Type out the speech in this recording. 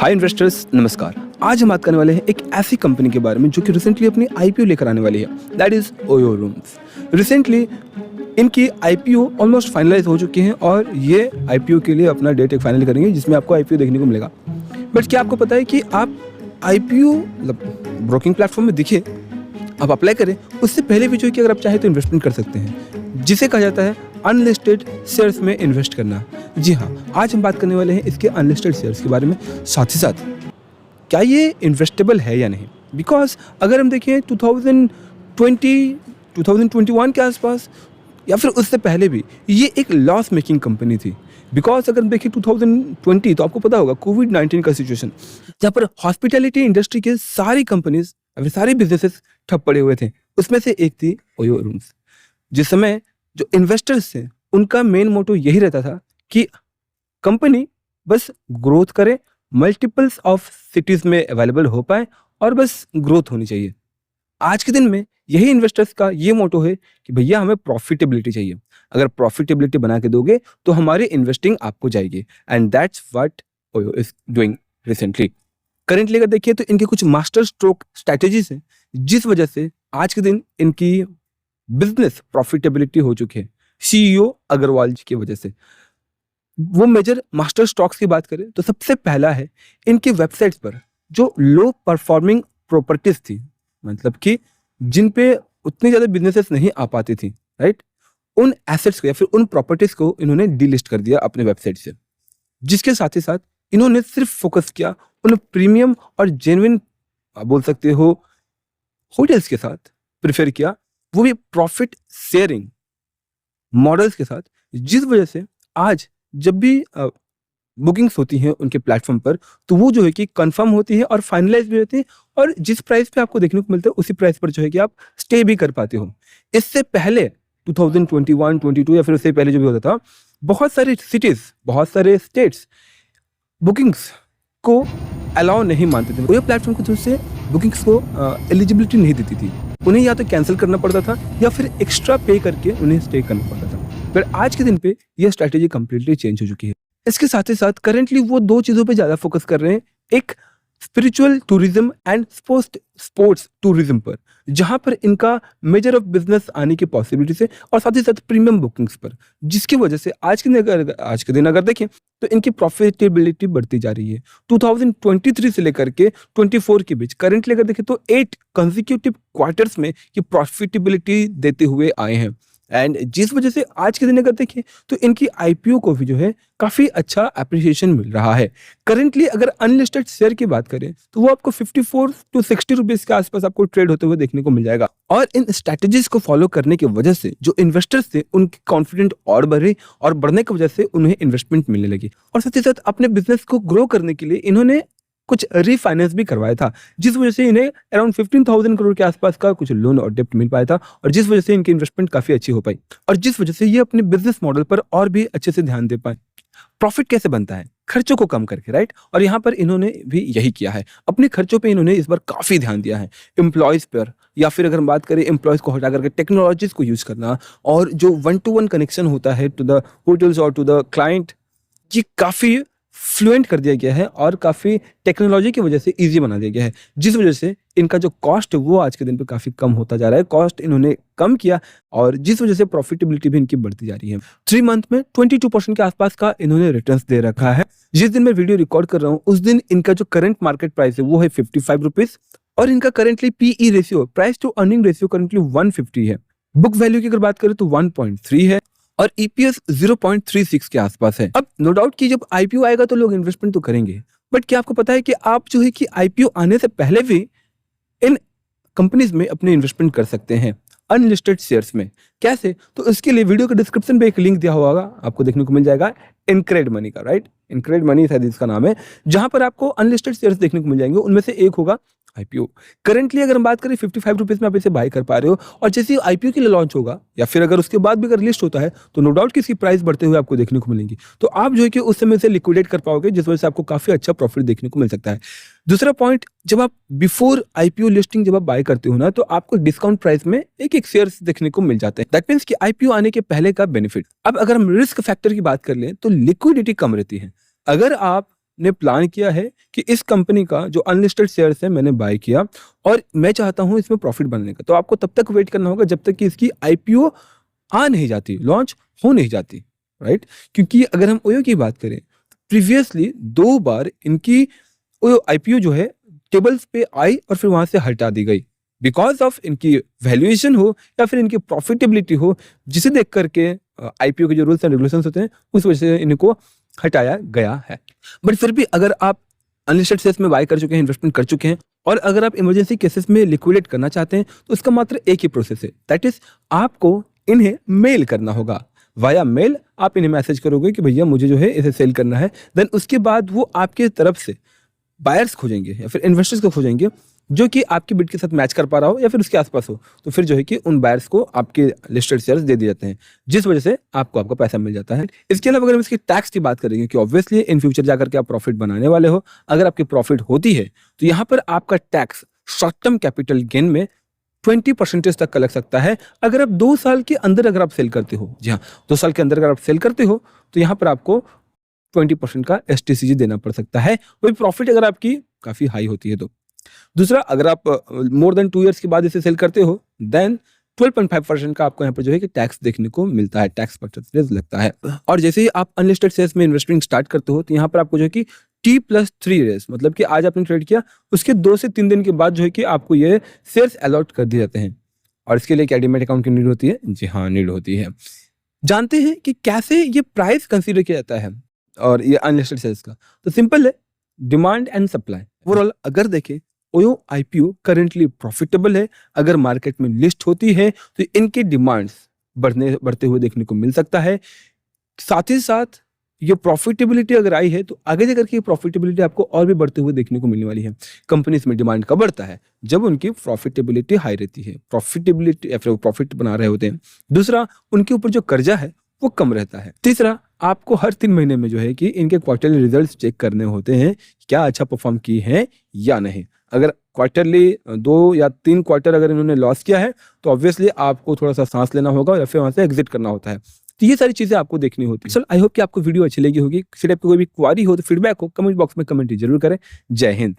Hi investors, नमस्कार। आज हम बात करने वाले हैं एक ऐसी कंपनी के बारे में जो कि रिसेंटली अपनी आईपीओ लेकर आने वाली है, that is OYO rooms. Recently इनकी आईपीओ ऑलमोस्ट फाइनलाइज हो चुकी है और ये आईपीओ के लिए अपना डेट एक फाइनल करेंगे जिसमें आपको आईपीओ देखने को मिलेगा। बट क्या आपको पता है कि आप आईपीओ मतलब ब्रोकिंग प्लेटफॉर्म में दिखे, आप अप्लाई करें, उससे पहले भी जो है कि अगर आप चाहें तो इन्वेस्टमेंट कर सकते हैं, जिसे कहा जाता है अनलिस्टेड शेयर्स में इन्वेस्ट करना। जी हाँ, आज हम बात करने वाले हैं इसके अनलिस्टेड शेयर्स के बारे में, साथ ही साथ क्या ये इन्वेस्टेबल है या नहीं। बिकॉज अगर हम देखें 2020 2021 के आसपास या फिर उससे पहले भी ये एक लॉस मेकिंग कंपनी थी। बिकॉज अगर हम देखें 2020 तो आपको पता होगा कोविड-19 का सिचुएशन, जहाँ पर हॉस्पिटैलिटी इंडस्ट्री के सारी कंपनीज या फिर सारे बिजनेसेस ठप पड़े हुए थे। उसमें से एक थी ओयो रूम्स। जिस समय जो इन्वेस्टर्स थे उनका मेन मोटो यही रहता था कि कंपनी बस ग्रोथ करे, मल्टीपल्स ऑफ सिटीज में अवेलेबल हो पाए और बस ग्रोथ होनी चाहिए। आज के दिन में यही इन्वेस्टर्स का ये मोटो है कि भैया हमें प्रॉफिटेबिलिटी चाहिए। अगर प्रॉफिटेबिलिटी बना के दोगे तो हमारी इन्वेस्टिंग आपको जाएगी, and that's what OYO is doing recently. Currently अगर देखिए तो इनके कुछ मास्टर स्ट्रोक स्ट्रैटेजीज हैं जिस वजह से आज के दिन इनकी बिजनेस प्रॉफिटेबिलिटी हो चुकी है, सीईओ अग्रवाल जी की वजह से। वो मेजर मास्टर स्टॉक्स की बात करें तो सबसे पहला है इनकी वेबसाइट्स पर जो लो परफॉर्मिंग प्रॉपर्टीज थी, मतलब कि जिन पे उतनी ज्यादा बिजनेसेस नहीं आ पाती थी, राइट, उन एसेट्स को या फिर उन प्रॉपर्टीज को इन्होंने डीलिस्ट कर दिया अपने वेबसाइट से। जिसके साथ ही साथ इन्होंने सिर्फ फोकस किया उन प्रीमियम और जेन्युइन बोल सकते हो होटल्स के साथ, प्रेफर किया, वो भी प्रॉफिट शेयरिंग मॉडल्स के साथ। जिस वजह से आज जब भी बुकिंग्स होती हैं उनके प्लेटफॉर्म पर तो वो जो है कि कंफर्म होती है और फाइनलाइज भी होती है, और जिस प्राइस पे आपको देखने को मिलता है उसी प्राइस पर जो है कि आप स्टे भी कर पाते हो। इससे पहले 2021, 22 या फिर उससे पहले जो भी होता था, बहुत सारी सिटीज, बहुत सारे स्टेट्स बुकिंग्स को अलाउ नहीं मानते थे। वो प्लेटफॉर्म की तरफ से बुकिंग्स को एलिजिबिलिटी नहीं देती थी। उन्हें या तो कैंसिल करना पड़ता था या फिर एक्स्ट्रा पे करके उन्हें स्टे करना पड़ता था। पर आज के दिन पे यह स्ट्रैटेजी कंप्लीटली चेंज हो चुकी है। इसके साथ ही साथ करेंटली वो दो चीजों पे ज्यादा फोकस कर रहे हैं, एक spiritual tourism and sports tourism पर, जहां पर इनका मेजर ऑफ बिजनेस आने की पॉसिबिलिटी है, और साथ ही साथ प्रीमियम बुकिंग्स पर, जिसकी वजह से आज के दिन अगर देखें तो इनकी प्रॉफिटेबिलिटी बढ़ती जा रही है। 2023 से लेकर के 24 के बीच करेंटली अगर देखें तो 8 कंसेक्यूटिव क्वार्टर्स में ये प्रॉफिटेबिलिटी देते हुए आए हैं, एंड जिस वजह से आज के दिन अगर देखें तो इनकी आईपीओ को भी जो है काफी अच्छा एप्रिसिएशन मिल रहा है। करेंटली अगर अनलिस्टेड शेयर की बात करें तो वो आपको 54 to 60 रुपीज के आसपास आपको ट्रेड होते हुए देखने को मिल जाएगा। और इन स्ट्रैटेजीज को फॉलो करने की वजह से जो इन्वेस्टर्स थे उनके कॉन्फिडेंट और बढ़े, और बढ़ने की वजह से उन्हें इन्वेस्टमेंट मिलने लगी, और साथ ही साथ अपने बिजनेस को ग्रो करने के लिए इन्होंने कुछ रीफाइनेंस भी करवाया था, जिस वजह से इन्हें अराउंड 15,000 करोड़ के आसपास का कुछ लोन और डेप्ट मिल पाया था, और जिस वजह से इनकी इन्वेस्टमेंट काफी अच्छी हो पाई, और जिस वजह से ये अपने बिजनेस मॉडल पर और भी अच्छे से ध्यान दे पाए। प्रॉफिट कैसे बनता है? खर्चों को कम करके, राइट। और यहाँ पर इन्होंने भी यही किया है, अपने खर्चों पे इन्होंने इस बार काफी ध्यान दिया है। एम्प्लॉयज पर, या फिर अगर हम बात करें एम्प्लॉयज को हटा करके टेक्नोलॉजीज को यूज करना, और जो 1-to-1 कनेक्शन होता है टू द होटल्स और टू द क्लाइंट, ये काफी फ्लुएंट कर दिया गया है और काफी टेक्नोलॉजी की वजह से इजी बना दिया गया है, जिस वजह से इनका जो कॉस्ट है वो आज के दिन पे काफी कम होता जा रहा है। कॉस्ट इन्होंने कम किया और जिस वजह से प्रॉफिटेबिलिटी भी इनकी बढ़ती जा रही है। 3 मंथ में 22% के आसपास का इन्होंने रिटर्न्स दे रखा है। जिस दिन मैं वीडियो रिकॉर्ड कर रहा हूँ उस दिन इनका जो करंट मार्केट प्राइस है वो है 55 रुपीज, और इनका currently PE ratio, price to earning ratio, currently 150 है। बुक वैल्यू की अगर बात करें तो 1.3 है, और ईपीएस 0.36 के आसपास है। अब नो डाउट कि जब आईपीओ आएगा तो लोग इन्वेस्टमेंट तो करेंगे, बट क्या आपको पता है कि आप जो है कि आईपीओ आने से पहले भी इन कंपनीज में अपने इन्वेस्टमेंट कर सकते हैं अनलिस्टेड शेयर्स में। कैसे? तो इसके लिए वीडियो के डिस्क्रिप्शन पे एक लिंक दिया हुआ होगा, आपको देखने को मिल जाएगा, इनक्रेड मनी का, राइट, इनक्रेड मनी शायद इसका नाम है, जहां पर आपको अनलिस्टेड शेयर्स देखने को मिल जाएंगे। उनमें से एक होगा आईपीओ। करेंटली अगर हम बात करें 55 रुपीज में आप इसे बाय कर पा रहे हो, और जैसे आईपीओ के लिए लॉन्च होगा या फिर अगर उसके बाद भी अगर लिस्ट होता है तो नो डाउट कि इसकी प्राइस बढ़ते हुए आपको देखने को मिलेंगी, तो आप जो है कि उस समय से लिक्विडेट कर पाओगे, जिस वजह से आपको काफी अच्छा प्रॉफिट देखने को मिल सकता है। दूसरा पॉइंट, जब आप बिफोर आईपीओ लिस्टिंग जब आप बाय करते हो ना, तो आपको डिस्काउंट प्राइस में एक शेयर्स देखने को मिल जाते हैं। दैट मींस कि आईपीओ आने के पहले का बेनिफिट। अब अगर हम रिस्क फैक्टर की बात कर लें तो लिक्विडिटी कम रहती है। अगर आप ने प्लान किया है कि इस कंपनी का जो अनलिस्टेड शेयर्स है मैंने बाय किया और मैं चाहता हूँ इसमें प्रॉफिट बनने का, तो आपको तब तक वेट करना होगा जब तक कि इसकी आईपीओ आ नहीं जाती, लॉन्च हो नहीं जाती, राइट। क्योंकि अगर हम ओयो की बात करें, प्रीवियसली 2 बार इनकी ओयो आईपीओ जो है टेबल्स पे आई और फिर वहां से हटा दी गई, बिकॉज ऑफ इनकी वैल्यूएशन हो या फिर इनकी प्रॉफिटेबिलिटी हो, जिसे देख करके आईपीओ के जो रूल्स एंड रेगुलेशंस होते हैं उस वजह से इनको हटाया गया है। बट फिर भी अगर आप अनलिस्टेड शेयर्स में बाय कर चुके हैं, इन्वेस्टमेंट कर चुके हैं और अगर आप इमरजेंसी केसेस में लिक्विडेट करना चाहते हैं तो उसका मात्र एक ही प्रोसेस है, दैट इज आपको इन्हें मेल करना होगा। वाया मेल आप इन्हें मैसेज करोगे कि भैया मुझे जो है इसे सेल करना है, देन उसके बाद वो आपके तरफ से बायर्स खोजेंगे या फिर इन्वेस्टर्स को खोजेंगे जो कि आपके बिड के साथ मैच कर पा रहा हो या फिर उसके आसपास हो, तो फिर जो है कि उन बायर्स को आपके लिस्टेड शेयर्स दे दिए जाते हैं, जिस वजह से आपको आपका पैसा मिल जाता है। इसके अलावा अगर हम इसकी टैक्स की बात करेंगे कि ऑब्वियसली इन फ्यूचर जाकर के आप प्रॉफिट बनाने वाले हो, अगर आपकी प्रॉफिट होती है तो यहाँ पर आपका tax short term capital gain में 20% तक का लग सकता है। अगर आप 2 साल के अंदर अगर आप सेल करते हो, जी हाँ 2 साल के अंदर अगर आप सेल करते हो तो यहाँ पर आपको 20% का एसटीसीजी देना पड़ सकता है, वही प्रॉफिट अगर आपकी काफी हाई होती है तो। दूसरा, अगर आप मोर देन 2 इयर्स के बाद इसे सेल करते हो देन 12.5% का आपको यहाँ पर जो है कि टैक्स देखने को मिलता है, टैक्स परसेंटेज लगता है। और जैसे ही आप अनलिस्टेड शेयर्स में इन्वेस्टमेंट स्टार्ट करते हो तो यहाँ पर आपको जो है कि T+3 डेज, मतलब कि आज आपने ट्रेड किया उसके 2 से 3 दिन के बाद जो है कि आपको ये शेयर्स अलॉट कर दिए जाते हैं। और इसके लिए क्या डीमैट अकाउंट की नीड होती है? जी हाँ, नीड होती है। जानते हैं कि कैसे ये प्राइस कंसीडर किया जाता है और ये अनलिस्टेड शेयर्स का? तो सिंपल है, डिमांड एंड सप्लाई। ओवरऑल अगर देखें ओयो आईपीओ करेंटली प्रॉफिटेबल है, अगर मार्केट में लिस्ट होती है तो इनके डिमांड्स बढ़ते हुए देखने को मिल सकता है। साथ ही साथ ये प्रॉफिटेबिलिटी अगर आई है तो आगे जाकर के प्रॉफिटेबिलिटी आपको और भी बढ़ते हुए देखने को मिलने वाली है। कंपनीज में डिमांड कब बढ़ता है? जब उनकी प्रॉफिटेबिलिटी हाई रहती है, प्रॉफिटेबिलिटी या फिर प्रॉफिट बना रहे होते हैं। दूसरा, उनके ऊपर जो कर्जा है वो कम रहता है। तीसरा, आपको हर 3 महीने में जो है कि इनके क्वार्टरली रिजल्ट्स चेक करने होते हैं, क्या अच्छा परफॉर्म की है या नहीं। अगर क्वार्टरली 2 या 3 क्वार्टर अगर इन्होंने लॉस किया है तो ऑब्वियसली आपको थोड़ा सा सांस लेना होगा या फिर वहां से एग्जिट करना होता है। तो ये सारी चीजें आपको देखनी होती है। चल, आई होप कि आपको वीडियो अच्छी लगी होगी। किसी टाइप की कोई भी क्वारी हो तो फीडबैक हो कमेंट बॉक्स में कमेंट जरूर करें। जय हिंद।